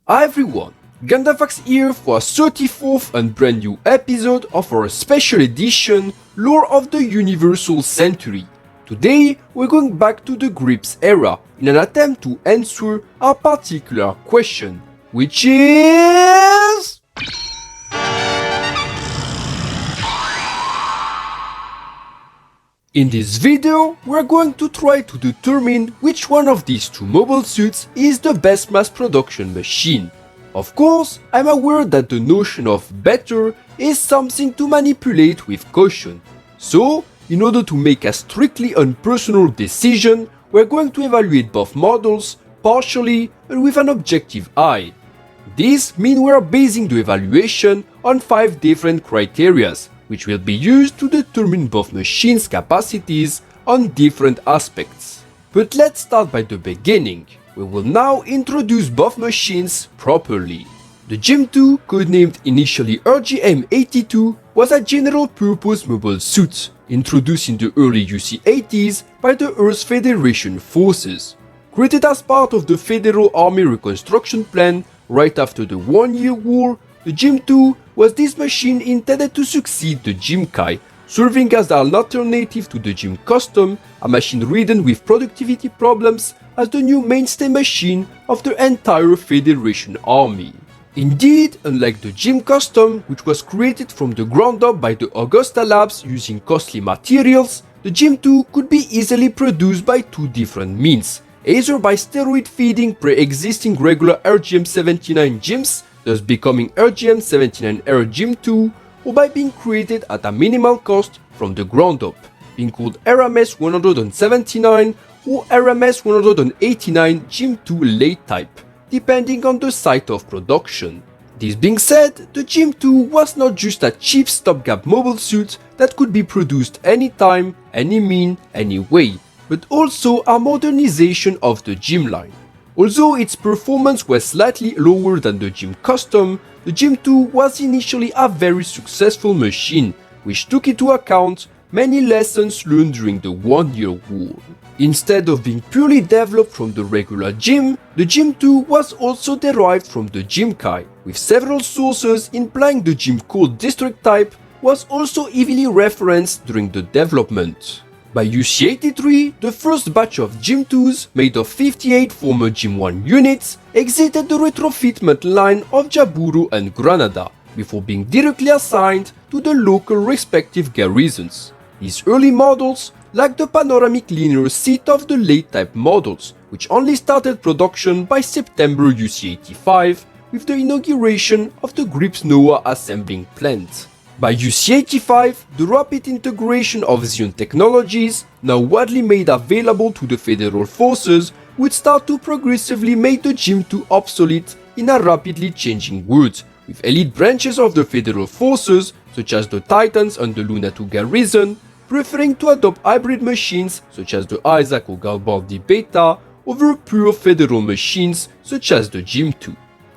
Hi everyone, Gundam here for a 34th and brand new episode of our special edition Lore of the Universal Century. Today we're going back to the Grips era in an attempt to answer a particular question, which is... In this video, we're going to try to determine which one of these two mobile suits is the best mass production machine. Of course, I'm aware that the notion of better is something to manipulate with caution. So, in order to make a strictly unpersonal decision, we're going to evaluate both models partially and with an objective eye. This means we are basing the evaluation on 5 different criteria, which will be used to determine both machines' capacities on different aspects. But let's start by the beginning. We will now introduce both machines properly. The GM II, codenamed initially RGM-82, was a general-purpose mobile suit, introduced in the early UC-80s by the Earth Federation forces. Created as part of the Federal Army Reconstruction Plan right after the One-Year War, the GM II was this machine intended to succeed the GM Kai, serving as an alternative to the GM Custom, a machine ridden with productivity problems, as the new mainstay machine of the entire Federation Army. Indeed, unlike the GM Custom, which was created from the ground up by the Augusta Labs using costly materials, the GM II could be easily produced by 2 different means, either by steroid feeding pre-existing regular RGM-79 GMs, thus becoming RGM-79R GM II, or by being created at a minimal cost from the ground up, being called RMS-179 or RMS-189 GM II late type, depending on the site of production. This being said, the GM II was not just a cheap stopgap mobile suit that could be produced anytime, any mean, any way, but also a modernization of the GM line. Although its performance was slightly lower than the GM Custom, the GM II was initially a very successful machine, which took into account many lessons learned during the One-Year War. Instead of being purely developed from the regular GM, the GM II was also derived from the GM Kai, with several sources implying the GM Cold District type was also heavily referenced during the development. By UC-83, the first batch of GM IIs, made of 58 former GM I units, exited the retrofitment line of Jaburo and Granada, before being directly assigned to the local respective garrisons. These early models lacked the panoramic linear seat of the late type models, which only started production by September UC-85 with the inauguration of the Grips Noah assembling plant. By UC-85, the rapid integration of Xeon technologies, now widely made available to the Federal forces, would start to progressively make the GM II obsolete in a rapidly changing world, with elite branches of the Federal forces, such as the Titans and the Luna II garrison, preferring to adopt hybrid machines such as the Hizack or Garibaldi Beta over pure Federal machines such as the GM II.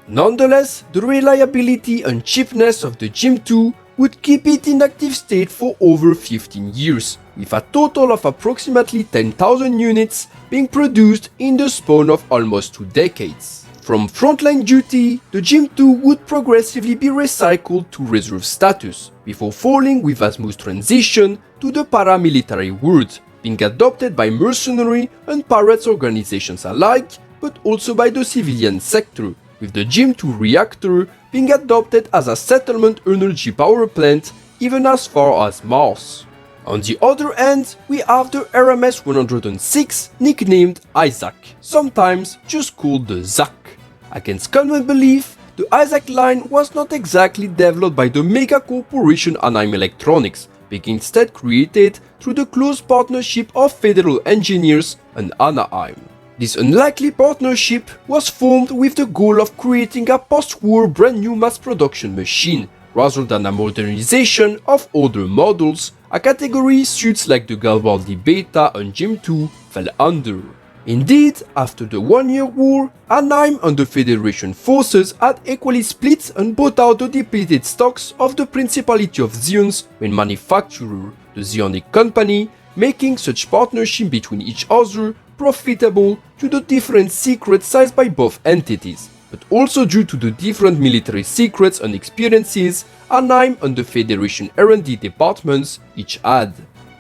Nonetheless, the reliability and cheapness of the GM II would keep it in active state for over 15 years, with a total of approximately 10,000 units being produced in the span of almost 2 decades. From frontline duty, the GM II would progressively be recycled to reserve status, before falling with a smooth transition to the paramilitary world, being adopted by mercenary and pirates organizations alike, but also by the civilian sector, with the GM II reactor being adopted as a settlement energy power plant even as far as Mars. On the other hand, we have the RMS-106, nicknamed Hizack, sometimes just called the Zack. Against common belief, the Hizack line was not exactly developed by the mega corporation Anaheim Electronics, being instead created through the close partnership of Federal engineers and Anaheim. This unlikely partnership was formed with the goal of creating a post-war brand new mass production machine, rather than a modernization of older models, a category suits like the Garibaldi Beta and GM II fell under. Indeed, after the One-Year War, Anaheim and the Federation forces had equally split and bought out the depleted stocks of the Principality of Xeon's main manufacturer, the Xeonic Company, making such partnership between each other profitable to the different secrets seized by both entities, but also due to the different military secrets and experiences Anaheim and the Federation R&D departments each had.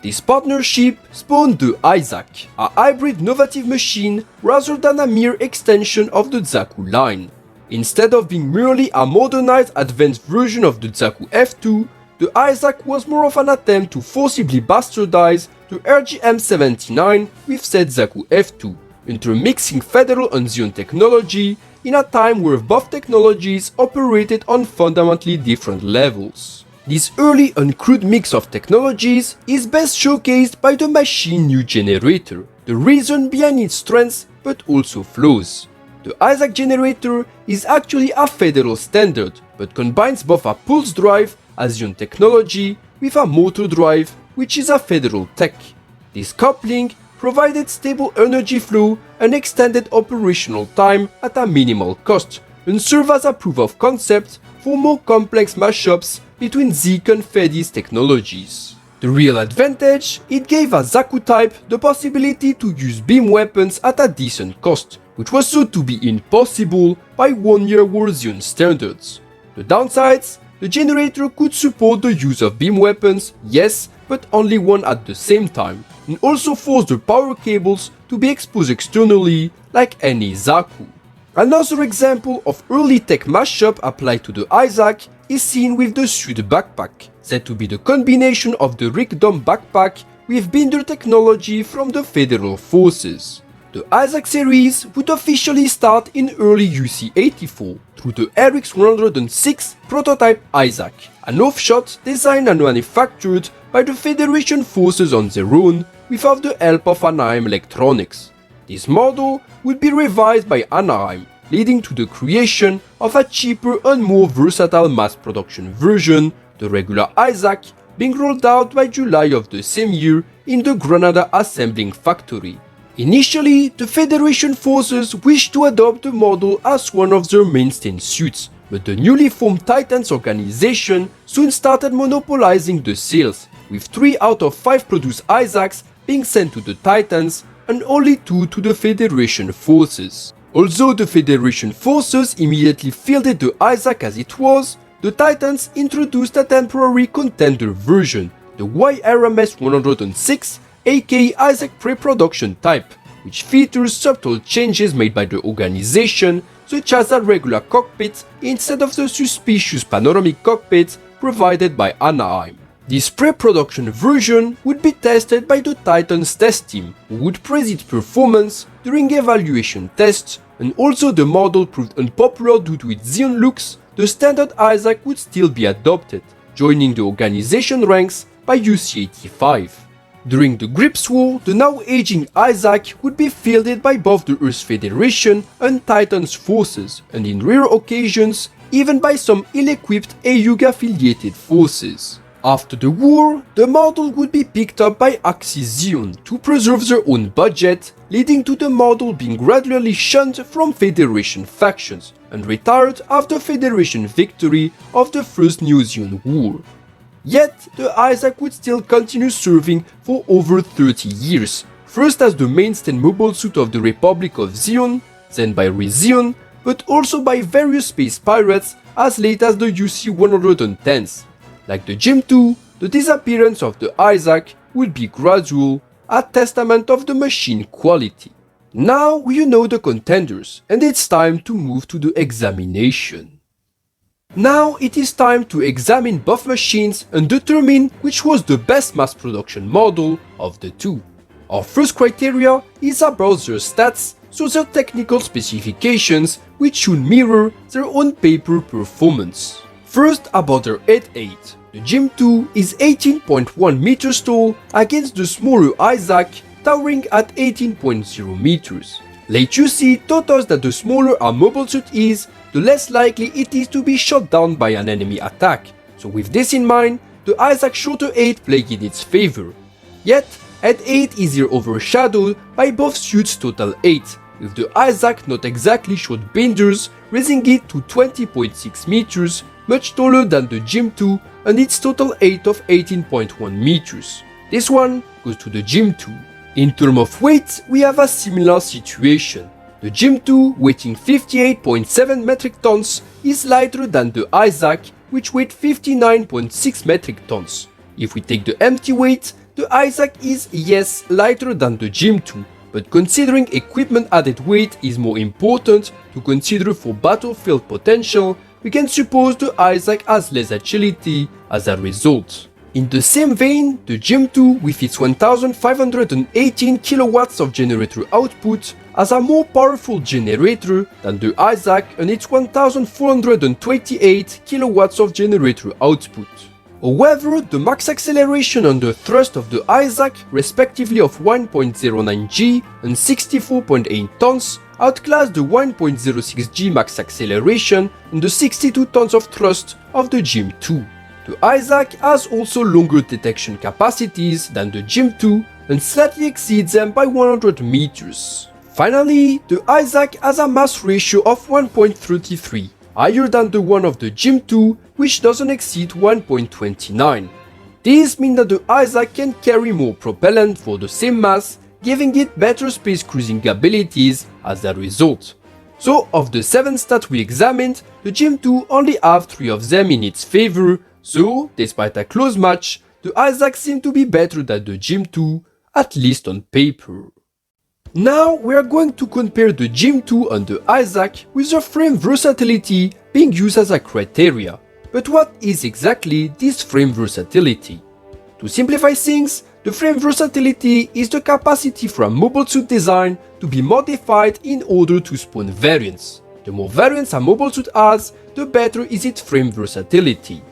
This partnership spawned the Hizack, a hybrid innovative machine rather than a mere extension of the Zaku line. Instead of being merely a modernized advanced version of the Zaku F2, the Hizack was more of an attempt to forcibly bastardize the RGM-79 with said Zaku F2, intermixing Federal and Zion technology in a time where both technologies operated on fundamentally different levels. This early and crude mix of technologies is best showcased by the machine new generator, the reason behind its strengths but also flaws. The Hizack generator is actually a Federal standard, but combines both a pulse drive, a Zion technology, with a motor drive, which is a Federal tech. This coupling provided stable energy flow and extended operational time at a minimal cost, and served as a proof of concept for more complex mashups between Zeke and Fedi's technologies. The real advantage, it gave a Zaku type the possibility to use beam weapons at a decent cost, which was thought to be impossible by one-year war Zion standards. The downsides, the generator could support the use of beam weapons, yes, but only one at the same time, and also force the power cables to be exposed externally like any Zaku. Another example of early tech mashup applied to the Hizack is seen with the Suit backpack, said to be the combination of the Gundam backpack with Binder technology from the Federal Forces. The Hizack series would officially start in early UC-84 through the RX-106 prototype Hizack, an offshot designed and manufactured by the Federation Forces on their own without the help of Anaheim Electronics. This model would be revised by Anaheim, leading to the creation of a cheaper and more versatile mass production version, the regular Hizack, being rolled out by July of the same year in the Granada assembling factory. Initially, the Federation Forces wished to adopt the model as one of their mainstay suits, but the newly formed Titans organization soon started monopolizing the sales, with 3 out of 5 produced Hizacks being sent to the Titans and only 2 to the Federation Forces. Although the Federation Forces immediately fielded the Hizack as it was, the Titans introduced a temporary contender version, the YRMS-106, aka Hizack pre-production type, which features subtle changes made by the organization, such as a regular cockpit instead of the suspicious panoramic cockpit provided by Anaheim. This pre-production version would be tested by the Titans test team, who would praise its performance during evaluation tests, and although the model proved unpopular due to its Xeon looks, the standard Hizack would still be adopted, joining the organization ranks by UC-85. During the Grips War, the now aging Hizack would be fielded by both the Earth Federation and Titans forces, and in rare occasions, even by some ill-equipped AUG-affiliated forces. After the war, the model would be picked up by Axis Xeon to preserve their own budget, leading to the model being gradually shunned from Federation factions and retired after Federation victory of the First New Xeon War. Yet, the Hizack would still continue serving for over 30 years, first as the mainstay mobile suit of the Republic of Xeon, then by Re-Xeon, but also by various space pirates as late as the UC-110s. Like the GM II, the disappearance of the Hizack will be gradual, a testament of the machine quality. Now you know the contenders, and it's time to move to the examination. Now it is time to examine both machines and determine which was the best mass production model of the two. Our first criteria is about their stats, so their technical specifications, which should mirror their on paper performance. First, about their head height. The GM II is 18.1 meters tall against the smaller Hizack towering at 18.0 meters. Late UC taught us that the smaller a mobile suit is, the less likely it is to be shot down by an enemy attack, so with this in mind, the Hizack's shorter height played in its favor. Yet, head height is here overshadowed by both suits' total height, with the Hizack not exactly short binders, raising it to 20.6 meters, much taller than the GM II and its total height of 18.1 meters. This one goes to the GM II. In terms of weight, we have a similar situation. The GM II, weighing 58.7 metric tons, is lighter than the Hizack, which weighed 59.6 metric tons. If we take the empty weight, the Hizack is, yes, lighter than the GM II, but considering equipment added weight is more important to consider for battlefield potential, we can suppose the Hizack has less agility as a result. In the same vein, the GM II with its 1518 kilowatts of generator output has a more powerful generator than the Hizack and its 1428 kilowatts of generator output. However, the max acceleration under thrust of the Hizack, respectively of 1.09 G and 64.8 tons, outclassed the 1.06 G max acceleration and the 62 tons of thrust of the GM II. The Hizack has also longer detection capacities than the GM II and slightly exceeds them by 100 meters. Finally, the Hizack has a mass ratio of 1.33, higher than the one of the GM II, which doesn't exceed 1.29. This means that the Hizack can carry more propellant for the same mass, giving it better space cruising abilities as a result. So, of the 7 stats we examined, the GM II only have 3 of them in its favor, so, despite a close match, the Hizack seemed to be better than the GM II, at least on paper. Now we are going to compare the GM II and the Hizack with the frame versatility being used as a criteria. But what is exactly this frame versatility? To simplify things, the frame versatility is the capacity for a mobile suit design to be modified in order to spawn variants. The more variants a mobile suit has, the better is its frame versatility.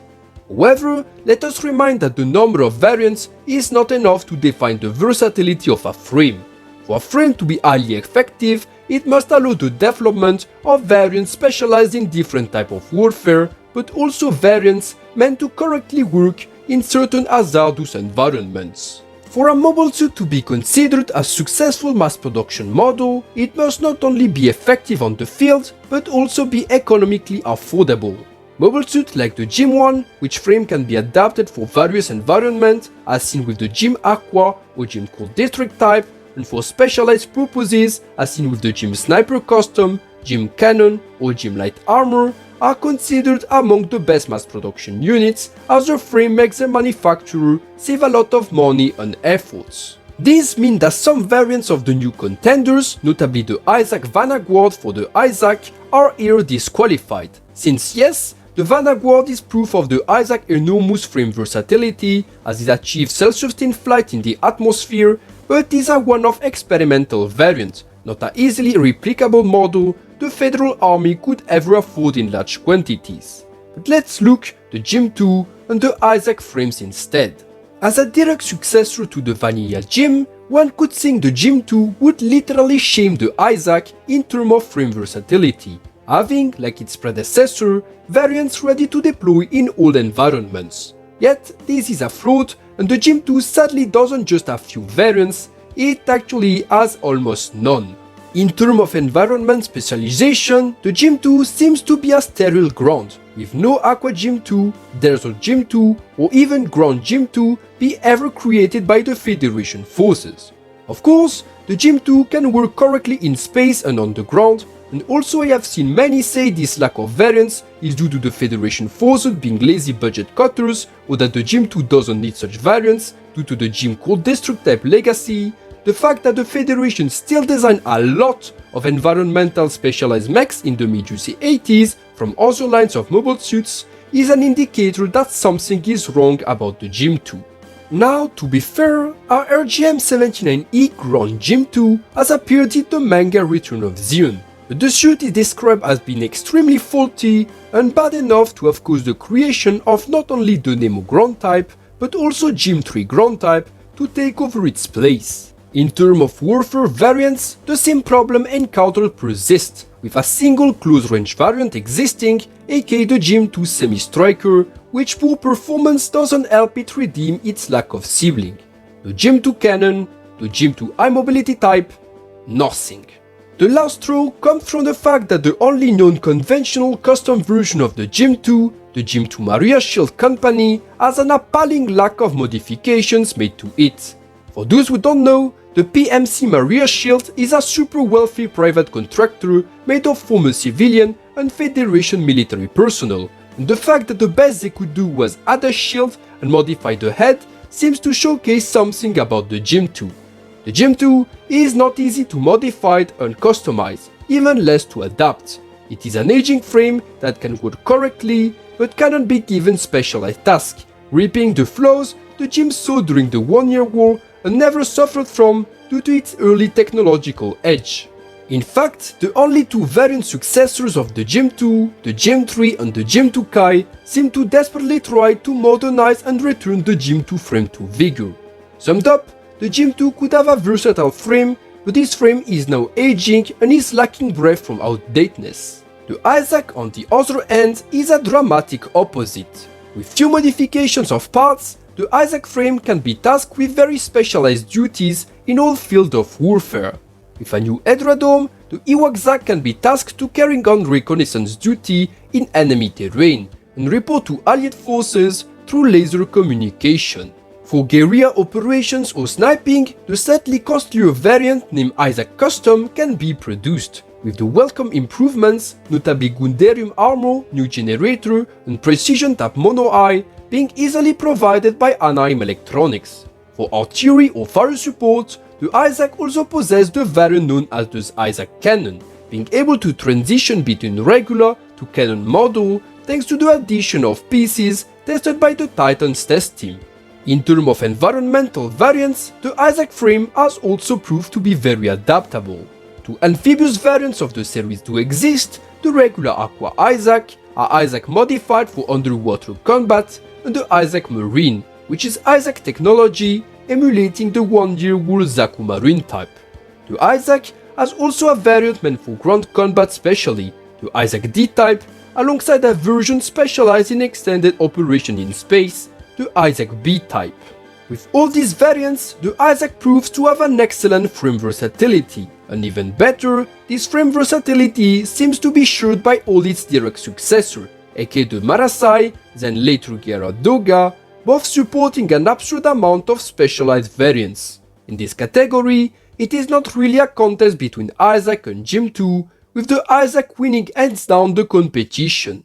However, let us remind that the number of variants is not enough to define the versatility of a frame. For a frame to be highly effective, it must allow the development of variants specialized in different types of warfare, but also variants meant to correctly work in certain hazardous environments. For a mobile suit to be considered a successful mass production model, it must not only be effective on the field, but also be economically affordable. Mobile suits like the GM I, which frame can be adapted for various environments, as seen with the GM Aqua or GM Cold District type, and for specialized purposes, as seen with the GM Sniper Custom, GM Cannon or GM Light Armor, are considered among the best mass production units, as the frame makes the manufacturer save a lot of money and efforts. This means that some variants of the new contenders, notably the Hizack Vanguard for the Hizack, are here disqualified, since yes, the Vanguard is proof of the Hizack enormous frame versatility, as it achieves self-sustained flight in the atmosphere, but is a one-off experimental variant, not an easily replicable model the Federal Army could ever afford in large quantities. But let's look the GM II and the Hizack frames instead. As a direct successor to the vanilla GM, one could think the GM II would literally shame the Hizack in terms of frame versatility, having, like its predecessor, variants ready to deploy in all environments. Yet, this is a fraud, and the GM II sadly doesn't just have few variants, it actually has almost none. In terms of environment specialization, the GM II seems to be a sterile ground, with no Aqua GM II, Desert GM II, or even Ground GM II be ever created by the Federation forces. Of course, the GM II can work correctly in space and on the ground, and also I have seen many say this lack of variants is due to the Federation forces being lazy budget cutters, or that the GM II doesn't need such variants due to the GM Cold District type legacy. The fact that the Federation still designed a lot of environmental specialized mechs in the mid-UC 80s from other lines of mobile suits is an indicator that something is wrong about the GM II. Now, to be fair, our RGM-79E Ground GM II has appeared in the manga Return of Zion, but the suit is described as being extremely faulty and bad enough to have caused the creation of not only the Nemo Ground type, but also GM III Ground type to take over its place. In terms of warfare variants, the same problem encountered persists, with a single close-range variant existing, aka the GM II Semi-Striker, which poor performance doesn't help it redeem its lack of sibling. The GM II Cannon, the GM II High Mobility type, nothing. The last straw comes from the fact that the only known conventional custom version of the GM II, the GM II Maria Shield Company, has an appalling lack of modifications made to it. For those who don't know, the PMC Maria Shield is a super wealthy private contractor made of former civilian and Federation military personnel, and the fact that the best they could do was add a shield and modify the head seems to showcase something about the GM II. The GM II is not easy to modify and customize, even less to adapt. It is an aging frame that can work correctly, but cannot be given specialized tasks, reaping the flaws the GM saw during the One-Year War and never suffered from due to its early technological edge. In fact, the only two variant successors of the GM II, the GM III and the GM II Kai, seem to desperately try to modernize and return the GM II frame to vigor. Summed up, the GM II could have a versatile frame, but this frame is now aging and is lacking breath from outdatedness. The Hizack, on the other hand, is a dramatic opposite. With few modifications of parts, the Hizack frame can be tasked with very specialized duties in all fields of warfare. With a new Hedradome, the Hizack can be tasked to carrying on reconnaissance duty in enemy terrain and report to allied forces through laser communication. For guerrilla operations or sniping, the slightly costlier variant named Hizack Custom can be produced, with the welcome improvements, notably Gundam armor, new generator, and precision tap mono eye, being easily provided by Anaheim Electronics. For artillery or fire support, the Hizack also possesses the variant known as the Hizack Cannon, being able to transition between regular to cannon model thanks to the addition of pieces tested by the Titans test team. In terms of environmental variants, the Hizack frame has also proved to be very adaptable. Two amphibious variants of the series do exist, the regular Aqua Hizack, a Hizack modified for underwater combat, and the Hizack Marine, which is Hizack technology emulating the One-Year War Zaku Marine type. The Hizack has also a variant meant for ground combat specially, the Hizack D-type, alongside a version specialized in extended operation in space, the Hizack B-type. With all these variants, the Hizack proves to have an excellent frame versatility, and even better, this frame versatility seems to be shared by all its direct successors, aka the Marasai, then later Gyaradoga, both supporting an absurd amount of specialized variants. In this category, it is not really a contest between Hizack and GM II, with the Hizack winning hands down the competition.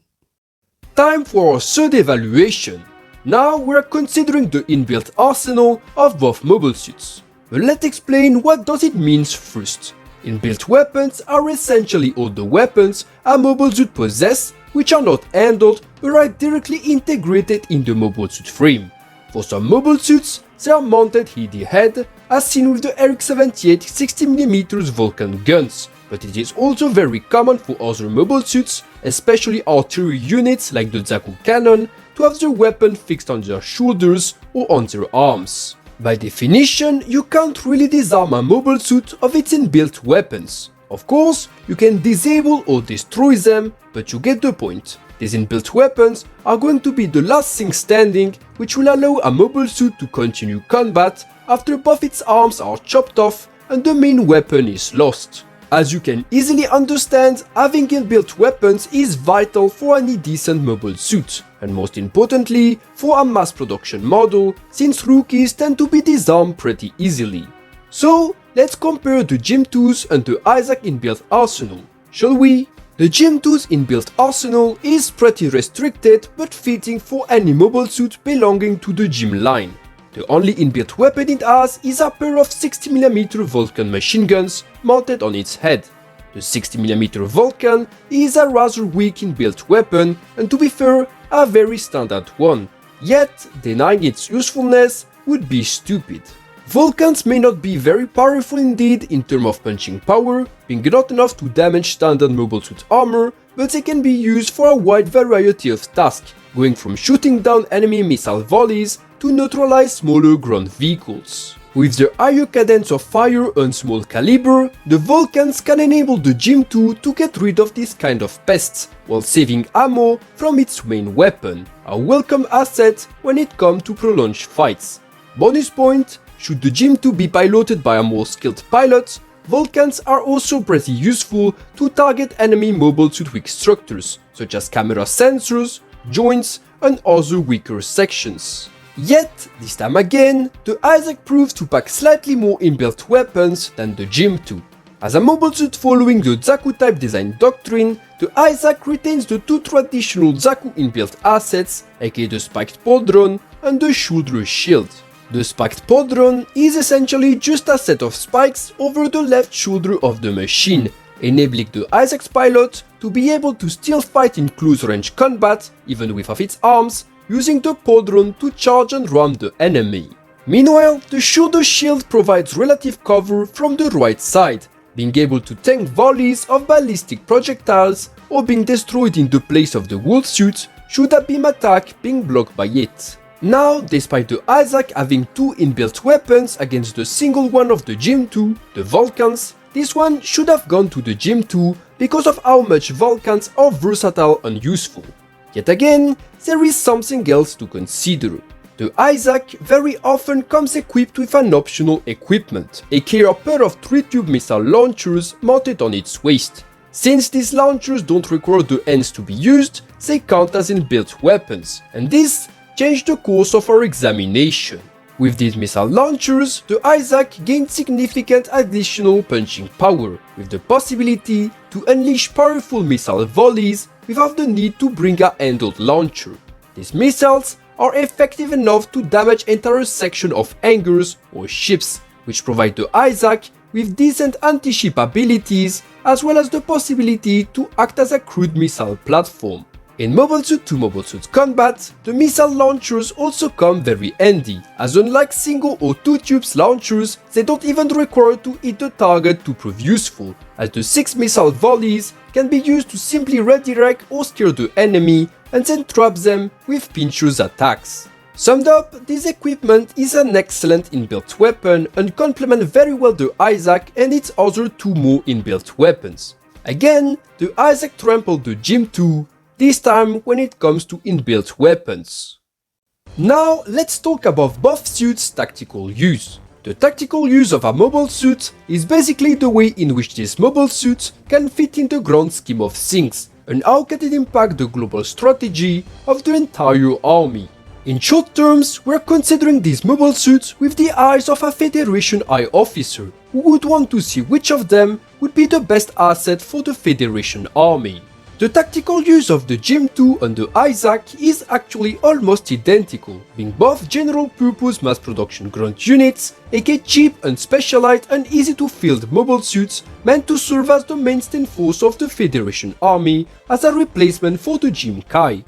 Time for our third evaluation. Now we are considering the inbuilt arsenal of both mobile suits. But let's explain what does it mean first. Inbuilt weapons are essentially all the weapons a mobile suit possesses which are not handled but are directly integrated in the mobile suit frame. For some mobile suits, they are mounted head-to-head, as seen with the RX-78 60mm Vulcan guns, but it is also very common for other mobile suits, especially artillery units like the Zaku cannon, to have their weapon fixed on their shoulders or on their arms. By definition, you can't really disarm a mobile suit of its inbuilt weapons. Of course, you can disable or destroy them, but you get the point. These inbuilt weapons are going to be the last thing standing, which will allow a mobile suit to continue combat after both its arms are chopped off and the main weapon is lost. As you can easily understand, having inbuilt weapons is vital for any decent mobile suit, and most importantly, for a mass production model, since rookies tend to be disarmed pretty easily. So, let's compare the GM II's and the Hizack inbuilt arsenal, shall we? The GM II's inbuilt arsenal is pretty restricted but fitting for any mobile suit belonging to the GM line. The only inbuilt weapon it has is a pair of 60mm Vulcan machine guns mounted on its head. The 60mm Vulcan is a rather weak inbuilt weapon and, to be fair, a very standard one, yet denying its usefulness would be stupid. Vulcans may not be very powerful indeed in terms of punching power, being not enough to damage standard mobile suit armor, but they can be used for a wide variety of tasks, going from shooting down enemy missile volleys to neutralize smaller ground vehicles. With their higher cadence of fire and small caliber, the Vulcans can enable the GM II to get rid of this kind of pests, while saving ammo from its main weapon, a welcome asset when it comes to prolonged fights. Bonus point, should the GM II be piloted by a more skilled pilot, Vulcans are also pretty useful to target enemy mobile suit weak structures, such as camera sensors, joints, and other weaker sections. Yet, this time again, the Hizack proves to pack slightly more inbuilt weapons than the GM II. As a mobile suit following the Zaku type design doctrine, the Hizack retains the two traditional Zaku inbuilt assets, aka the spiked pauldron and the shoulder shield. The spiked pauldron is essentially just a set of spikes over the left shoulder of the machine, enabling the Hizack's pilot to be able to still fight in close range combat, even without its arms, using the pauldron to charge and ram the enemy. Meanwhile, the shoulder shield provides relative cover from the right side, being able to tank volleys of ballistic projectiles or being destroyed in the place of the whole suit should a beam attack being blocked by it. Now, despite the Hizack having two inbuilt weapons against the single one of the GM II, the Vulcans, this one should have gone to the GM II because of how much Vulcans are versatile and useful. Yet again, there is something else to consider. The Hizack very often comes equipped with an optional equipment, aka a pair of 3-tube missile launchers mounted on its waist. Since these launchers don't require the ends to be used, they count as inbuilt weapons, and this changed the course of our examination. With these missile launchers, the Hizack gained significant additional punching power, with the possibility to unleash powerful missile volleys without the need to bring a handheld launcher. These missiles are effective enough to damage entire sections of hangars or ships, which provide the Hizack with decent anti-ship abilities as well as the possibility to act as a crude missile platform. In Mobile Suit to Mobile Suit combat, the missile launchers also come very handy, as unlike single or 2 tubes launchers, they don't even require to hit the target to prove useful, as the 6 missile volleys can be used to simply redirect or scare the enemy and then trap them with pinchers attacks. Summed up, this equipment is an excellent inbuilt weapon and complements very well the Hizack and its other 2 more inbuilt weapons. Again, the Hizack trampled the GM II, this time when it comes to inbuilt weapons. Now let's talk about both suits' tactical use. The tactical use of a mobile suit is basically the way in which this mobile suit can fit in the grand scheme of things, and how can it impact the global strategy of the entire army. In short terms, we're considering these mobile suits with the eyes of a Federation High officer, who would want to see which of them would be the best asset for the Federation army. The tactical use of the GM II and the Hizack is actually almost identical, being both general-purpose mass-production ground units, aka cheap and specialized and easy-to-field mobile suits meant to serve as the mainstay force of the Federation army as a replacement for the GM-Kai.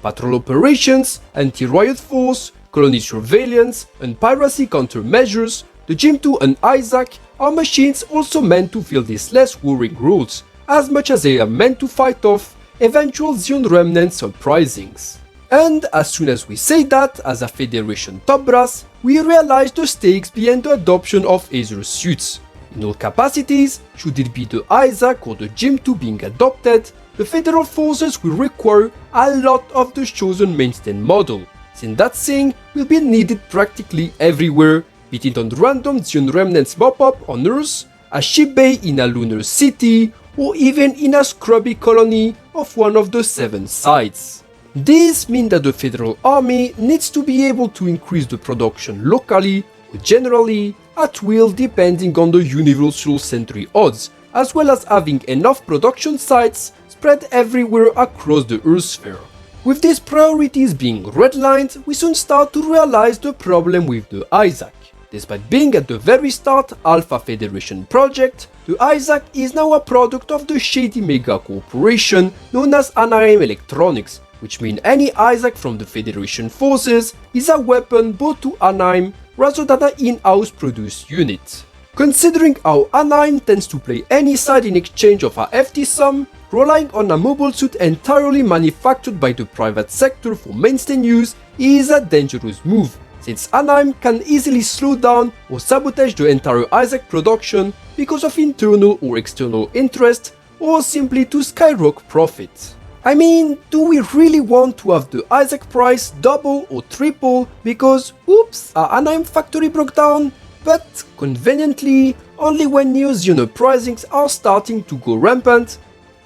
Patrol operations, anti-riot force, colony surveillance, and piracy countermeasures, the GM II and Hizack are machines also meant to fill these less worrying roles, as much as they are meant to fight off eventual Zion remnant uprisings. And as soon as we say that as a Federation top brass, we realize the stakes behind the adoption of either suits. In all capacities, should it be the Hizack or the GM II being adopted, the Federal forces will require a lot of the chosen mainstay model, since that thing will be needed practically everywhere, be it on random Zion remnants mop-up on Earth, a ship bay in a lunar city, or even in a scrubby colony of one of the 7 sites. This means that the Federal Army needs to be able to increase the production locally or generally at will depending on the universal century odds, as well as having enough production sites spread everywhere across the Earthsphere. With these priorities being redlined, we soon start to realize the problem with the Hizack. Despite being at the very start Alpha Federation project, the Hizack is now a product of the shady mega corporation known as Anaheim Electronics, which means any Hizack from the Federation forces is a weapon bought to Anaheim rather than an in-house produced unit. Considering how Anaheim tends to play any side in exchange of a hefty sum, relying on a mobile suit entirely manufactured by the private sector for mainstay use is a dangerous move, since Anaheim can easily slow down or sabotage the entire Hizack production because of internal or external interest, or simply to skyrocket profit. I mean, do we really want to have the Hizack price double or triple because, oops, our Anaheim factory broke down? But conveniently, only when new Xeno pricings are starting to go rampant?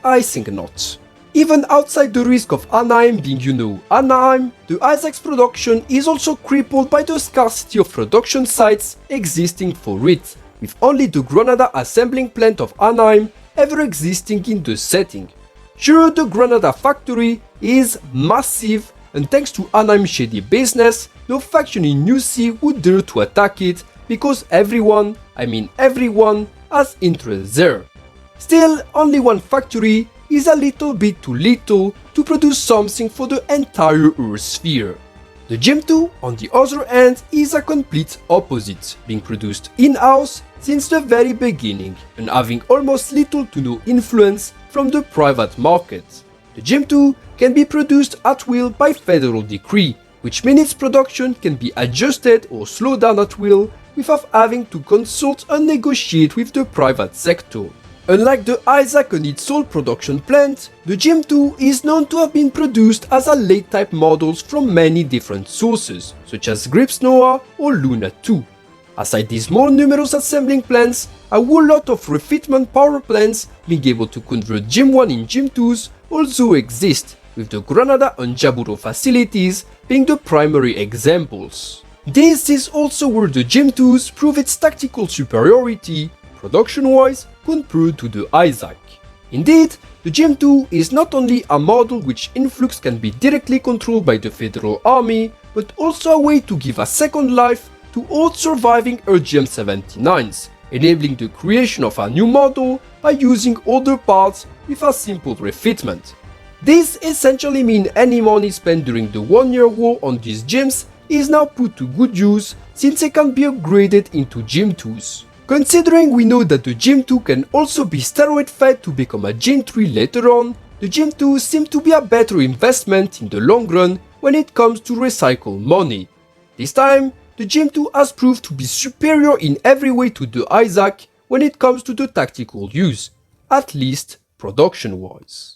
I think not. Even outside the risk of Anaheim being, Anaheim, the Hizack's production is also crippled by the scarcity of production sites existing for it, with only the Granada assembling plant of Anaheim ever existing in the setting. Sure, the Granada factory is massive, and thanks to Anaheim's shady business, no faction in UC would dare to attack it because everyone, has interest there. Still, only one factory is a little bit too little to produce something for the entire Earth sphere. The GM II, on the other hand, is a complete opposite, being produced in-house since the very beginning and having almost little to no influence from the private market. The GM II can be produced at will by federal decree, which means its production can be adjusted or slowed down at will without having to consult and negotiate with the private sector. Unlike the Hizack and its sole production plant, the GM II is known to have been produced as a late type models from many different sources, such as Grips Noah or Luna 2. Aside these more numerous assembling plants, a whole lot of refitment power plants being able to convert GM I in GM IIs also exist, with the Granada and Jaburo facilities being the primary examples. This is also where the GM IIs prove its tactical superiority, production-wise, compared to the Hizack. Indeed, the GM II is not only a model which influx can be directly controlled by the Federal Army, but also a way to give a second life to all surviving GM79s, enabling the creation of a new model by using older parts with a simple refitment. This essentially means any money spent during the 1-year war on these gems is now put to good use since they can be upgraded into GM IIs. Considering we know that the GM II can also be steroid-fed to become a GM III later on, the GM II seems to be a better investment in the long run when it comes to recycle money. This time, the GM II has proved to be superior in every way to the Hizack when it comes to the tactical use, at least production-wise.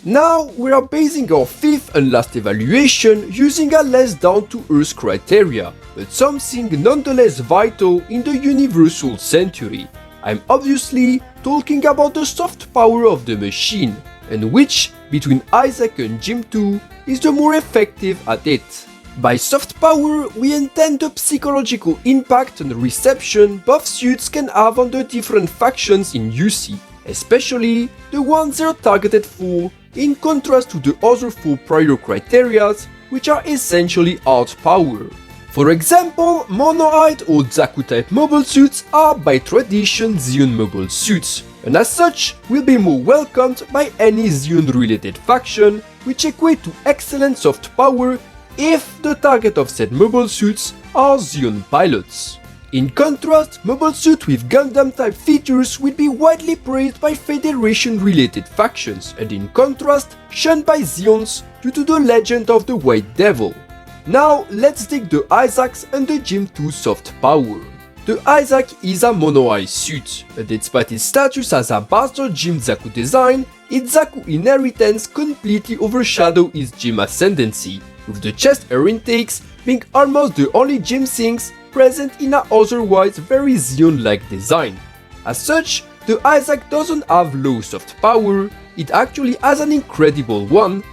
Now we are basing our fifth and last evaluation using a less down-to-earth criteria, but something nonetheless vital in the universal century. I'm obviously talking about the soft power of the machine, and which, between Hizack and GM II, is the more effective at it. By soft power, we intend the psychological impact and reception both suits can have on the different factions in UC, especially the ones they're targeted for, in contrast to the other 4 prior criteria, which are essentially hard power. For example, Monoide or Zaku type mobile suits are by tradition Xeon mobile suits, and as such will be more welcomed by any Xeon related faction, which equate to excellent soft power if the target of said mobile suits are Xeon pilots. In contrast, mobile suits with Gundam type features will be widely praised by Federation related factions, and in contrast shunned by Xeons due to the legend of the White Devil. Now let's take the Hizacks and the GM II soft power. The Hizack is a monoeye suit, and despite its status as a bastard GM Zaku design, its Zaku inheritance completely overshadows its GM ascendancy, with the chest air intakes being almost the only GM things present in a otherwise very Xeon-like design. As such, the Hizack doesn't have low soft power, it actually has an incredible one,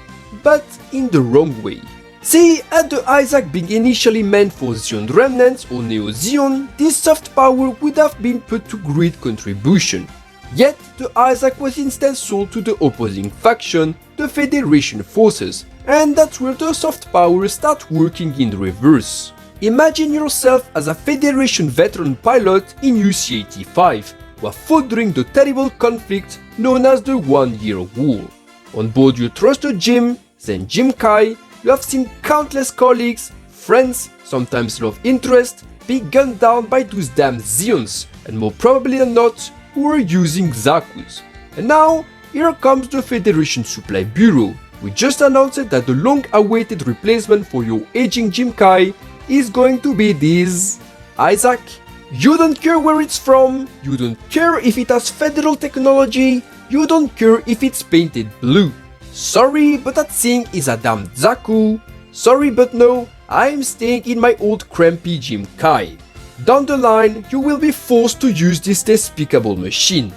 but in the wrong way. See, had the Hizack being initially meant for Xeon remnants or Neo Xeon, this soft power would have been put to great contribution. Yet, the Hizack was instead sold to the opposing faction, the Federation forces, and that's where the soft power starts working in reverse. Imagine yourself as a Federation veteran pilot in UC-85, who have fought during the terrible conflict known as the 1-Year War. On board your trusted GM, then GM Kai, you have seen countless colleagues, friends, sometimes love interest, be gunned down by those damn Xeons, and more probably than not, who are using Zakus. And now, here comes the Federation Supply Bureau. We just announced that the long-awaited replacement for your aging GM Kai is going to be this Hizack. You don't care where it's from, you don't care if it has federal technology, you don't care if it's painted blue. Sorry, but that thing is a damn Zaku. Sorry, but no, I'm staying in my old crampy GM Kai. Down the line, you will be forced to use this despicable machine.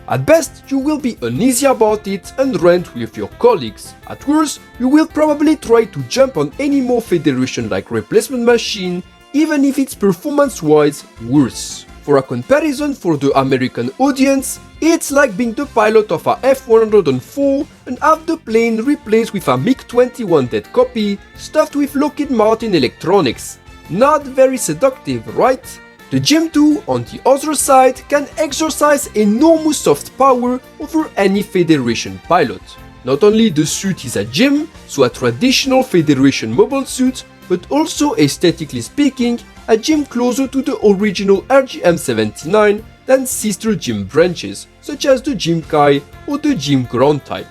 At best, you will be uneasy about it and rant with your colleagues. At worst, you will probably try to jump on any more Federation-like replacement machine, even if it's performance-wise worse. For a comparison for the American audience, it's like being the pilot of a F-104 and have the plane replaced with a MiG-21 dead copy stuffed with Lockheed Martin electronics. Not very seductive, right? The GM II, on the other side, can exercise enormous soft power over any Federation pilot. Not only the suit is a GM, so a traditional Federation mobile suit, but also aesthetically speaking, a GM closer to the original RGM-79 than sister GM branches, such as the GM Kai or the GM Grand type.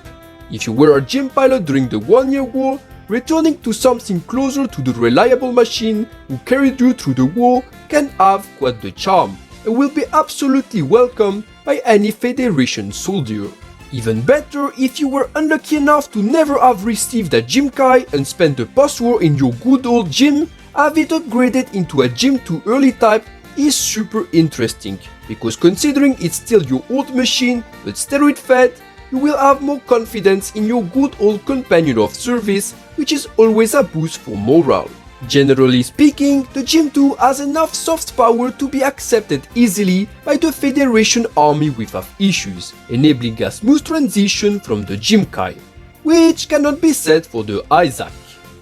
If you were a GM pilot during the 1-year war, returning to something closer to the reliable machine who carried you through the war can have quite the charm, and will be absolutely welcomed by any Federation soldier. Even better if you were unlucky enough to never have received a GM Kai and spent the post-war in your good old GM, have it upgraded into a GM II early type is super interesting, because considering it's still your old machine but steroid-fed, you will have more confidence in your good old companion of service, which is always a boost for morale. Generally speaking, the GM II has enough soft power to be accepted easily by the Federation army without issues, enabling a smooth transition from the GM Kai, which cannot be said for the Hizack.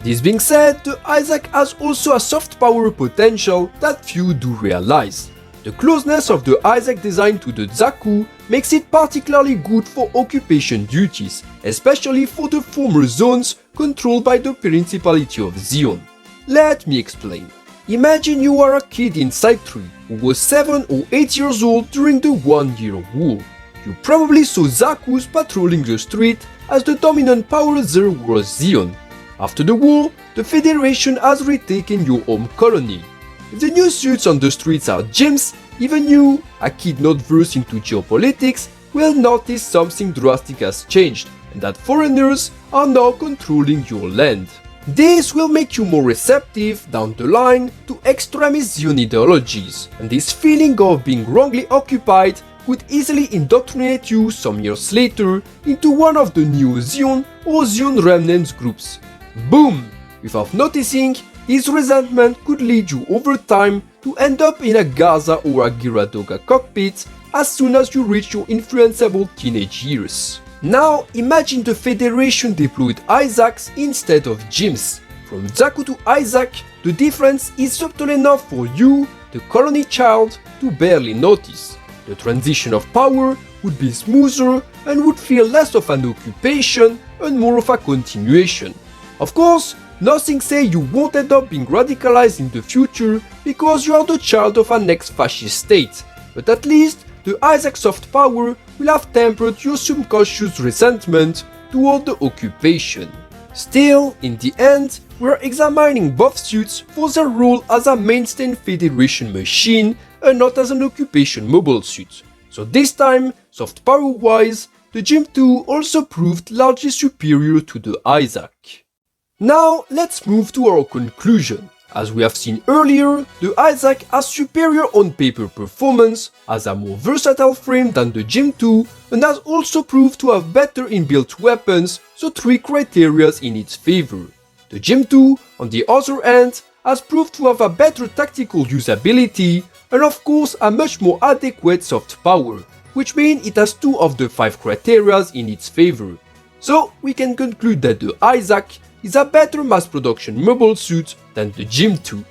This being said, the Hizack has also a soft power potential that few do realize. The closeness of the Hizack design to the Zaku makes it particularly good for occupation duties, especially for the former zones controlled by the Principality of Xion. Let me explain. Imagine you are a kid in Side 3 who was 7 or 8 years old during the 1-year war. You probably saw Zakus patrolling the street as the dominant power there was Xion. After the war, the Federation has retaken your home colony. If the new suits on the streets are GMs, even you, a kid not versed into geopolitics, will notice something drastic has changed, and that foreigners are now controlling your land. This will make you more receptive down the line to extremist Xion ideologies, and this feeling of being wrongly occupied could easily indoctrinate you some years later into one of the new Xion or Xion remnants groups. Boom! Without noticing, this resentment could lead you over time to end up in a Gaza or a Giradoga cockpit as soon as you reach your influenceable teenage years. Now imagine the Federation deployed Hizacks instead of GMs. From Zaku to Hizack, the difference is subtle enough for you, the colony child, to barely notice. The transition of power would be smoother and would feel less of an occupation and more of a continuation. Of course, nothing says you won't end up being radicalized in the future because you are the child of an ex-fascist state, but at least the Hizack soft power will have tempered your subconscious resentment toward the occupation. Still, in the end, we're examining both suits for their role as a mainstay Federation machine and not as an occupation mobile suit. So this time, soft power-wise, the GM II also proved largely superior to the Hizack. Now, let's move to our conclusion. As we have seen earlier, the Hizack has superior on-paper performance, has a more versatile frame than the GM II, and has also proved to have better inbuilt weapons, so 3 criteria in its favor. The GM II, on the other hand, has proved to have a better tactical usability, and of course a much more adequate soft power, which means it has 2 of the 5 criteria in its favor. So we can conclude that the Hizack is a better mass production mobile suit than the GM II.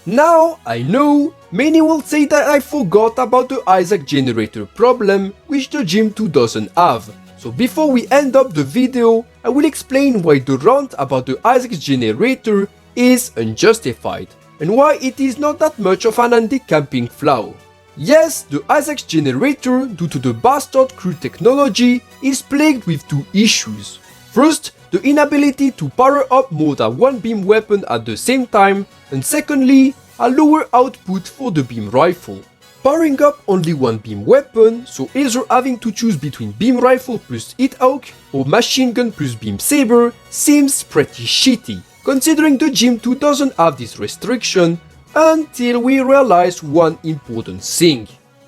Now, I know, many will say that I forgot about the Hizack generator problem, which the GM II doesn't have. So before we end up the video, I will explain why the rant about the Hizack generator is unjustified, and why it is not that much of an anti-camping flaw. Yes, the Hizack generator, due to the bastard crude technology, is plagued with 2 issues. First, the inability to power up more than 1 beam weapon at the same time, and secondly, a lower output for the beam rifle. Powering up only 1 beam weapon, so either having to choose between beam rifle plus Hizack or machine gun plus beam saber, seems pretty shitty, considering the GM II doesn't have this restriction, until we realize one important thing.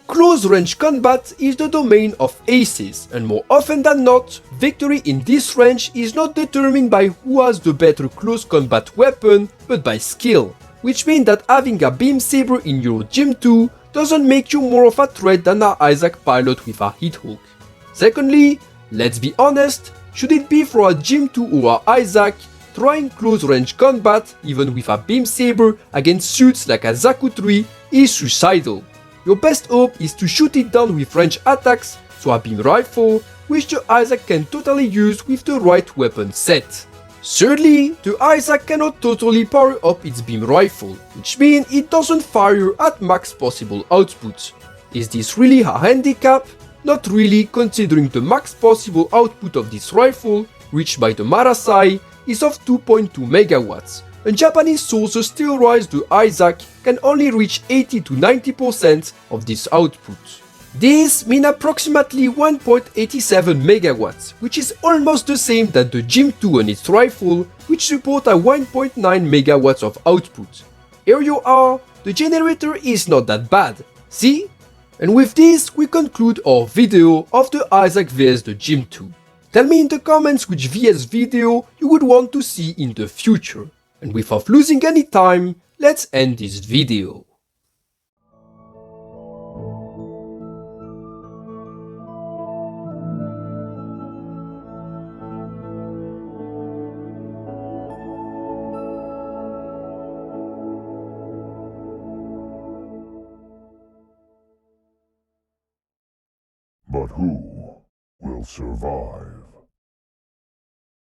Close-range combat is the domain of aces, and more often than not, victory in this range is not determined by who has the better close combat weapon, but by skill. Which means that having a beam saber in your GM II doesn't make you more of a threat than a Hizack pilot with a hit hook. Secondly, let's be honest, should it be for a GM II or a Hizack, trying close-range combat, even with a beam saber, against suits like a Zaku-3 is suicidal. Your best hope is to shoot it down with range attacks, so a beam rifle, which the Hizack can totally use with the right weapon set. Thirdly, the Hizack cannot totally power up its beam rifle, which means it doesn't fire at max possible output. Is this really a handicap? Not really, considering the max possible output of this rifle, reached by the Marasai, is of 2.2 megawatts, and Japanese sources still rise the Hizack can only reach 80 to 90% of this output. This means approximately 1.87 megawatts, which is almost the same that the GM II and its rifle, which support a 1.9 megawatts of output. Here you are, the generator is not that bad, see? And with this, we conclude our video of the Hizack vs the GM II. Tell me in the comments which VS video you would want to see in the future. And without losing any time, let's end this video. But who will survive?